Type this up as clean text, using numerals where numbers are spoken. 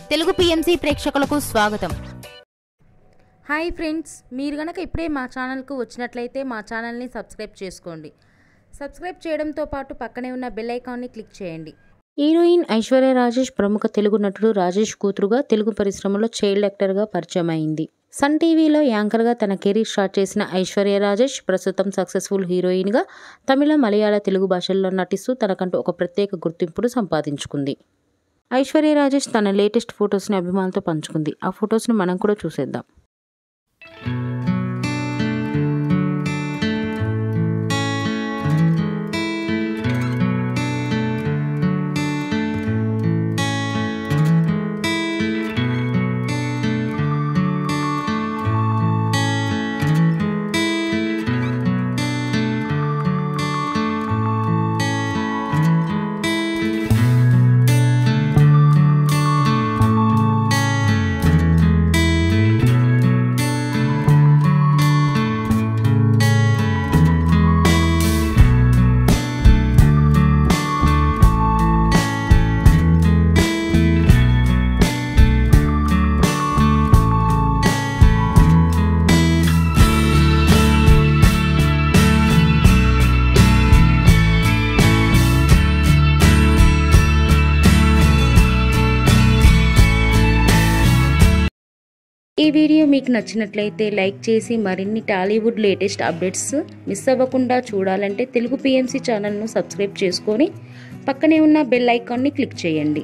Telugu PMC ప్రేక్షకులకు స్వాగతం. Hi friends, మీరు గనక ఇప్పుడే మా ఛానల్కు వచ్చినట్లయితే మా ఛానల్ని సబ్స్క్రైబ్ చేసుకోండి. సబ్స్క్రైబ్ చేయడంతో పాటు పక్కనే ఉన్న బెల్ ఐకాన్ని క్లిక్ చేయండి. హీరోయిన్ ఐశ్వర్య రాజేష్ ప్రముఖ తెలుగు నటుడు రాజేష్ కూతురుగా తెలుగు పరిశ్రమలో చైల్డ్ యాక్టర్గా పరిచయం అయింది. సన్ టీవీలో యాంకర్గా తన కెరీర్ స్టార్ట్ చేసిన ఐశ్వర్య రాజేష్ ప్రస్తుతం సక్సెస్ఫుల్ హీరోయిన్గా తమిళ, మలయాళ, తెలుగు భాషల్లో నటిస్తూ తనకంటూ ఒక ప్రత్యేక గుర్తింపును సంపాదించుకుంది. ఐశ్వర్య రాజేష్ తన లేటెస్ట్ ఫొటోస్ని అభిమానులతో పంచుకుంది. ఆ ఫొటోస్ని మనం కూడా చూసేద్దాం. ఈ వీడియో మీకు నచ్చినట్లయితే లైక్ చేసి మరిన్ని టాలీవుడ్ లేటెస్ట్ అప్డేట్స్ మిస్ అవ్వకుండా చూడాలంటే తెలుగు పిఎంసి ఛానల్ను సబ్స్క్రైబ్ చేసుకొని పక్కనే ఉన్న బెల్ ఐకాన్ని క్లిక్ చేయండి.